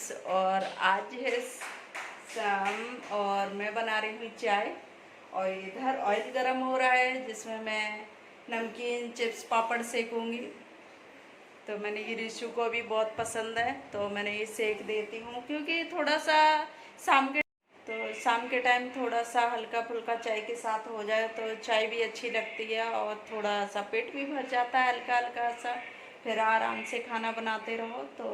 Friends, और आज है शाम और मैं बना रही हूँ चाय। और इधर ऑयल गरम हो रहा है जिसमें मैं नमकीन चिप्स पापड़ सेकूंगी। तो मैंने ये रिशु को भी बहुत पसंद है तो मैंने ये सेक देती हूँ, क्योंकि थोड़ा सा शाम के टाइम थोड़ा सा हल्का फुल्का चाय के साथ हो जाए तो चाय भी अच्छी लगती है और थोड़ा सा पेट भी भर जाता है हल्का हल्का सा। फिर आराम से खाना बनाते रहो। तो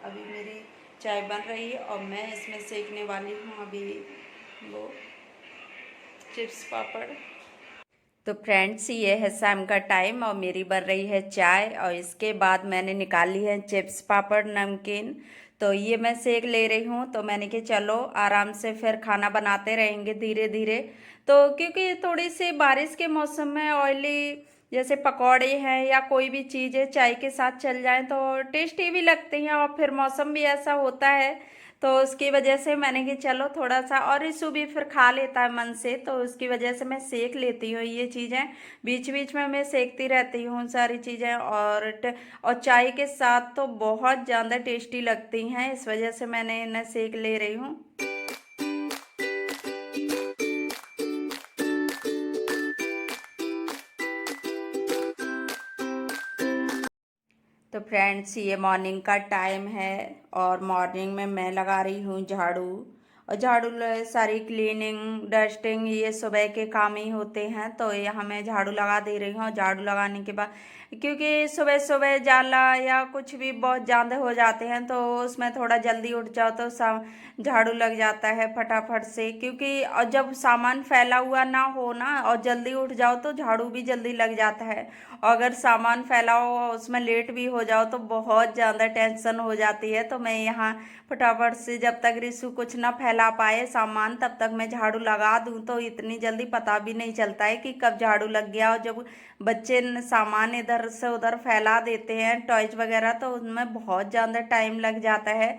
अभी मेरी चाय बन रही है और मैं इसमें सेकने वाली हूँ अभी वो चिप्स पापड़। तो फ्रेंड्स, ये है शाम का टाइम और मेरी बन रही है चाय और इसके बाद मैंने निकाली है चिप्स पापड़ नमकीन। तो ये मैं सेक ले रही हूँ। तो मैंने कि चलो आराम से फिर खाना बनाते रहेंगे धीरे धीरे। तो क्योंकि थोड़ी सी बारिश के मौसम में ऑयली जैसे पकौड़े हैं या कोई भी चीज़ है चाय के साथ चल जाए तो टेस्टी भी लगती हैं, और फिर मौसम भी ऐसा होता है तो उसकी वजह से मैंने कि चलो थोड़ा सा, और रिशु भी फिर खा लेता है मन से, तो उसकी वजह से मैं सेक लेती हूँ ये चीज़ें। बीच बीच में मैं सेकती रहती हूँ सारी चीज़ें। और चाय के साथ तो बहुत ज़्यादा टेस्टी लगती हैं, इस वजह से मैंने इन्हें सेक ले रही हूँ। तो फ्रेंड्स, ये मॉर्निंग का टाइम है और मॉर्निंग में मैं लगा रही हूँ झाड़ू। और सारी क्लीनिंग डस्टिंग ये सुबह के काम ही होते हैं, तो यहाँ मैं झाड़ू लगा दे रही हूँ। झाड़ू लगाने के बाद क्योंकि सुबह सुबह जाला या कुछ भी बहुत ज़्यादा हो जाते हैं तो उसमें थोड़ा जल्दी उठ जाओ तो झाड़ू लग जाता है फटाफट से। क्योंकि और जब सामान फैला हुआ ना हो ना और जल्दी उठ जाओ तो झाड़ू भी जल्दी लग जाता है। और अगर सामान फैला हो और उसमें लेट भी हो जाओ तो बहुत ज़्यादा टेंशन हो जाती है। तो मैं यहाँ फटाफट से जब तक रिशु कुछ ना फैला पाए सामान तब तक मैं झाड़ू लगा दूँ, तो इतनी जल्दी पता भी नहीं चलता है कि कब झाड़ू लग गया। और जब बच्चे सामान इधर से उधर फैला देते हैं टॉयज वगैरह तो उनमें बहुत ज़्यादा टाइम लग जाता है।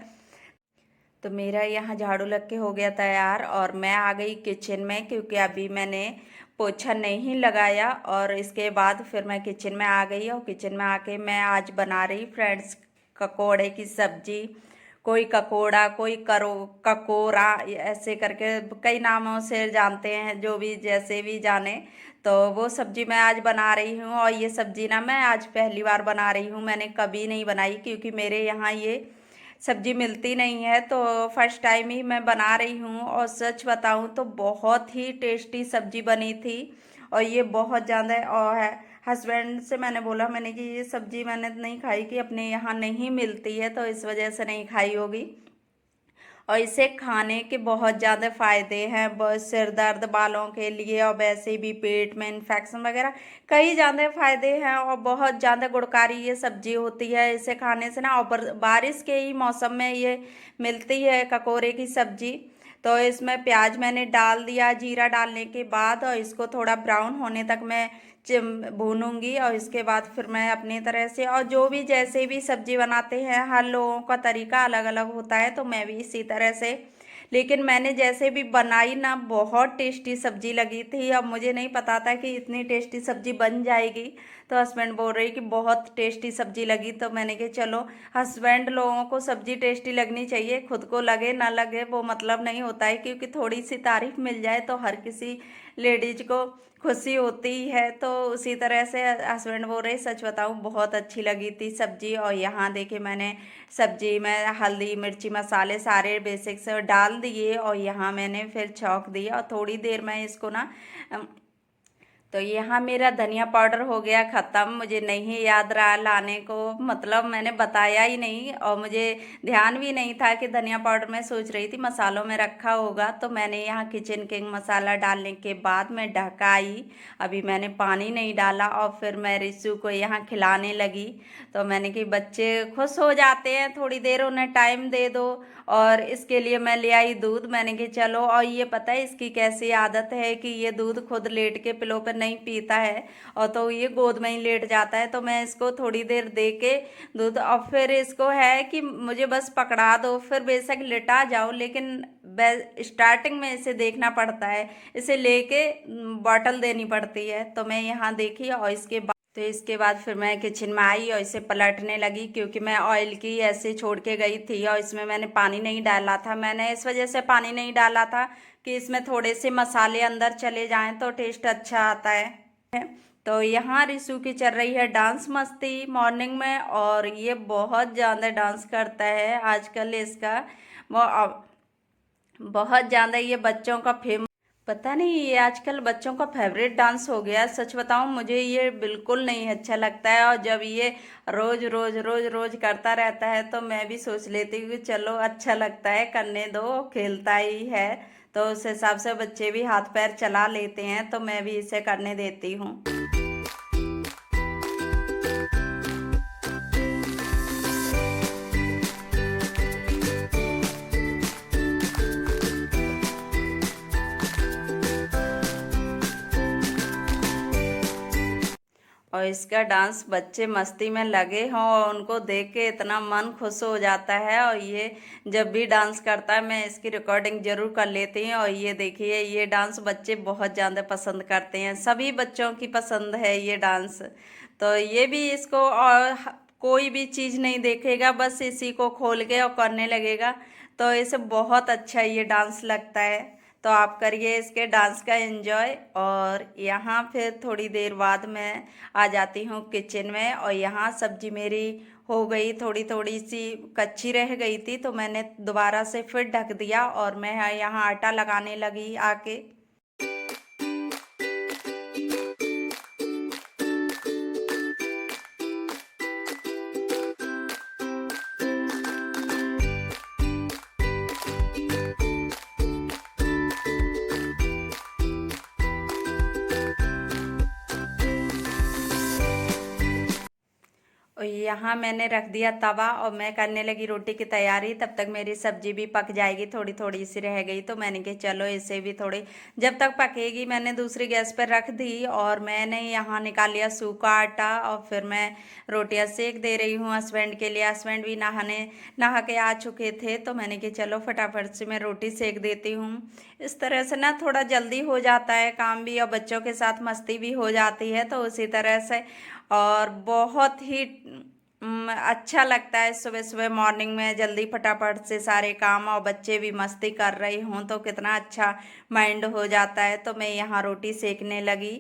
तो मेरा यहाँ झाड़ू लग के हो गया तैयार और मैं आ गई किचन में, क्योंकि अभी मैंने पोछा नहीं लगाया। और इसके बाद फिर मैं किचन में आ गई और किचन में आके मैं आज बना रही फ्रेंड्स ककोड़े की सब्जी। कोई ककोड़ा कोई करो ककोरा ऐसे करके कई नामों से जानते हैं, जो भी जैसे भी जाने। तो वो सब्जी मैं आज बना रही हूँ। और ये सब्जी ना मैं आज पहली बार बना रही हूँ, मैंने कभी नहीं बनाई क्योंकि मेरे यहाँ ये सब्जी मिलती नहीं है। तो फर्स्ट टाइम ही मैं बना रही हूँ और सच बताऊँ तो बहुत ही टेस्टी सब्जी बनी थी। और ये बहुत ज़्यादा और है, हस्बैंड से मैंने बोला मैंने कि ये सब्जी मैंने नहीं खाई, कि अपने यहाँ नहीं मिलती है तो इस वजह से नहीं खाई होगी। और इसे खाने के बहुत ज़्यादा फ़ायदे हैं, बहुत सिर दर्द बालों के लिए और वैसे भी पेट में इन्फेक्शन वगैरह कई ज़्यादा फ़ायदे हैं। और बहुत ज़्यादा गुणकारी ये सब्जी होती है, इसे खाने से ना, और बारिश के ही मौसम में ये मिलती है ककोरे की सब्जी। तो इसमें प्याज मैंने डाल दिया जीरा डालने के बाद, और इसको थोड़ा ब्राउन होने तक मैं भूनूंगी। और इसके बाद फिर मैं अपनी तरह से, और जो भी जैसे भी सब्जी बनाते हैं हर लोगों का तरीका अलग अलग होता है, तो मैं भी इसी तरह से, लेकिन मैंने जैसे भी बनाई ना बहुत टेस्टी सब्जी लगी थी। अब मुझे नहीं पता था कि इतनी टेस्टी सब्जी बन जाएगी। तो हस्बैंड बोल रही कि बहुत टेस्टी सब्जी लगी। तो मैंने कहा चलो, हस्बैंड लोगों को सब्जी टेस्टी लगनी चाहिए, खुद को लगे ना लगे वो मतलब नहीं होता है, क्योंकि थोड़ी सी तारीफ मिल जाए तो हर किसी लेडीज को खुशी होती है। तो उसी तरह से हस्बैंड बोल रहे सच बताऊं बहुत अच्छी लगी थी सब्जी। और यहाँ देखिए मैंने सब्जी में हल्दी मिर्ची मसाले सारे बेसिक्स डाल दिए और यहाँ मैंने फिर छौंक दिया और थोड़ी देर में इसको ना तो यहाँ मेरा धनिया पाउडर हो गया ख़त्म। मुझे नहीं याद रहा लाने को, मतलब मैंने बताया ही नहीं और मुझे ध्यान भी नहीं था कि धनिया पाउडर मैं सोच रही थी मसालों में रखा होगा। तो मैंने यहाँ किचन किंग मसाला डालने के बाद मैं ढकाई। अभी मैंने पानी नहीं डाला और फिर मैं रिशु को यहाँ खिलाने लगी। तो मैंने कि बच्चे खुश हो जाते हैं, थोड़ी देर उन्हें टाइम दे दो। और इसके लिए मैं ले आई दूध। मैंने कि चलो, और ये पता है इसकी कैसी आदत है कि ये दूध खुद लेट के पिलो पर नहीं पीता है और तो ये गोद में ही लेट जाता है। तो मैं इसको थोड़ी देर दे के दूध, और फिर इसको है कि मुझे बस पकड़ा दो, फिर बेशक लेटा जाओ, लेकिन स्टार्टिंग में इसे देखना पड़ता है, इसे लेके बॉटल देनी पड़ती है। तो मैं यहाँ देखी और इसके तो इसके बाद फिर मैं किचन में आई और इसे पलटने लगी, क्योंकि मैं ऑयल की ऐसे छोड़ के गई थी और इसमें मैंने पानी नहीं डाला था। मैंने इस वजह से पानी नहीं डाला था कि इसमें थोड़े से मसाले अंदर चले जाएं तो टेस्ट अच्छा आता है। तो यहाँ रिशु की चल रही है डांस मस्ती मॉर्निंग में, और ये बहुत ज़्यादा डांस करता है आजकल। इसका बहुत ज़्यादा ये बच्चों का फेमस, पता नहीं ये आजकल बच्चों का फेवरेट डांस हो गया। सच बताऊं, मुझे ये बिल्कुल नहीं अच्छा लगता है। और जब ये रोज रोज रोज रोज करता रहता है तो मैं भी सोच लेती हूँ कि चलो अच्छा लगता है, करने दो, खेलता ही है। तो उस हिसाब से बच्चे भी हाथ पैर चला लेते हैं तो मैं भी इसे करने देती हूँ। और इसका डांस बच्चे मस्ती में लगे हों और उनको देख के इतना मन खुश हो जाता है। और ये जब भी डांस करता है मैं इसकी रिकॉर्डिंग जरूर कर लेती हूँ। और ये देखिए, ये डांस बच्चे बहुत ज़्यादा पसंद करते हैं, सभी बच्चों की पसंद है ये डांस। तो ये भी इसको और कोई भी चीज़ नहीं देखेगा, बस इसी को खोल के और करने लगेगा। तो इसे बहुत अच्छा ये डांस लगता है। तो आप करिए इसके डांस का एंजॉय। और यहाँ फिर थोड़ी देर बाद मैं आ जाती हूँ किचन में, और यहाँ सब्जी मेरी हो गई, थोड़ी थोड़ी सी कच्ची रह गई थी तो मैंने दोबारा से फिर ढक दिया और मैं यहाँ आटा लगाने लगी आके। और यहाँ मैंने रख दिया तवा और मैं करने लगी रोटी की तैयारी। तब तक मेरी सब्जी भी पक जाएगी, थोड़ी थोड़ी सी रह गई तो मैंने कहा चलो इसे भी थोड़ी, जब तक पकेगी मैंने दूसरी गैस पर रख दी। और मैंने यहाँ निकाल लिया सूखा आटा और फिर मैं रोटियाँ सेक दे रही हूँ हस्बैंड के लिए। हस्बैंड भी नहा के आ चुके थे तो मैंने कहा चलो फटाफट से मैं रोटी सेक देती हूँ। इस तरह से ना थोड़ा जल्दी हो जाता है काम भी और बच्चों के साथ मस्ती भी हो जाती है, तो उसी तरह से। और बहुत ही अच्छा लगता है सुबह सुबह मॉर्निंग में जल्दी फटाफट से सारे काम, और बच्चे भी मस्ती कर रही हूँ तो कितना अच्छा माइंड हो जाता है। तो मैं यहाँ रोटी सेकने लगी।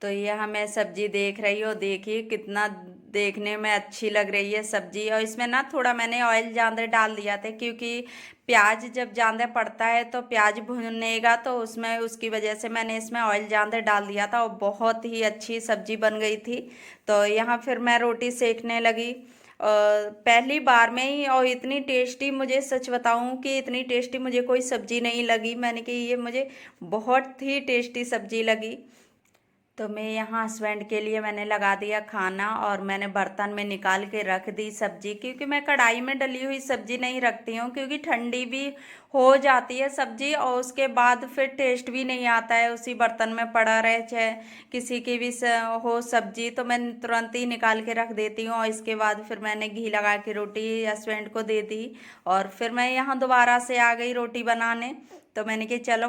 तो यहाँ मैं सब्जी देख रही हूँ, देखिए कितना देखने में अच्छी लग रही है सब्जी। और इसमें ना थोड़ा मैंने ऑयल ज़्यादा डाल दिया था, क्योंकि प्याज जब ज़्यादा पड़ता है तो प्याज भुनेगा तो उसमें उसकी वजह से मैंने इसमें ऑयल ज़्यादा डाल दिया था और बहुत ही अच्छी सब्जी बन गई थी। तो यहाँ फिर मैं रोटी सेकने लगी पहली बार में ही, और इतनी टेस्टी, मुझे सच बताऊं कि इतनी टेस्टी मुझे कोई सब्जी नहीं लगी। मैंने कही ये मुझे बहुत ही टेस्टी सब्जी लगी। तो मैं यहाँ हस्बैंड के लिए मैंने लगा दिया खाना और मैंने बर्तन में निकाल के रख दी सब्जी, क्योंकि मैं कढ़ाई में डली हुई सब्जी नहीं रखती हूँ, क्योंकि ठंडी भी हो जाती है सब्जी और उसके बाद फिर टेस्ट भी नहीं आता है, उसी बर्तन में पड़ा रहे चाहे किसी की भी हो सब्जी। तो मैं तुरंत ही निकाल के रख देती हूँ। और इसके बाद फिर मैंने घी लगा के रोटी हस्बैंड को दे दी और फिर मैं यहाँ दोबारा से आ गई रोटी बनाने। तो मैंने कहा चलो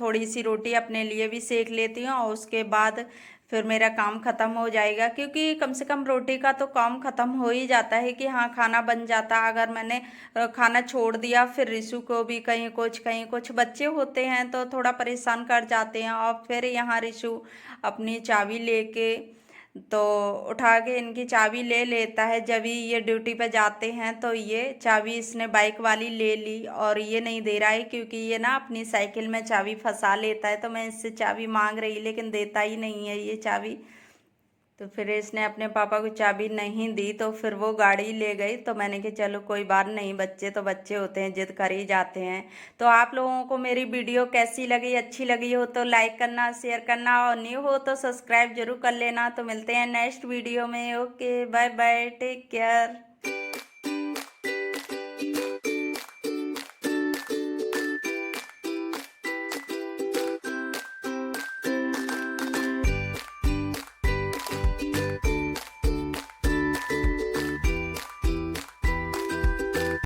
थोड़ी सी रोटी अपने लिए भी सेक लेती हूँ और उसके बाद फिर मेरा काम ख़त्म हो जाएगा, क्योंकि कम से कम रोटी का तो काम ख़त्म हो ही जाता है कि हाँ खाना बन जाता। अगर मैंने खाना छोड़ दिया फिर रिशु को भी कहीं कुछ बच्चे होते हैं तो थोड़ा परेशान कर जाते हैं। और फिर यहाँ रिशु अपनी चाबी लेके तो उठा के इनकी चाबी ले लेता है। जब ही ये ड्यूटी पे जाते हैं तो ये चाबी इसने बाइक वाली ले ली और ये नहीं दे रहा है, क्योंकि ये ना अपनी साइकिल में चाबी फंसा लेता है। तो मैं इससे चाबी मांग रही लेकिन देता ही नहीं है ये चाबी। तो फिर इसने अपने पापा को चाबी नहीं दी तो फिर वो गाड़ी ले गई। तो मैंने कहा चलो कोई बात नहीं, बच्चे तो बच्चे होते हैं, जिद कर ही जाते हैं। तो आप लोगों को मेरी वीडियो कैसी लगी, अच्छी लगी हो तो लाइक करना, शेयर करना, और न्यू हो तो सब्सक्राइब जरूर कर लेना। तो मिलते हैं नेक्स्ट वीडियो में। Okay, bye bye, take care.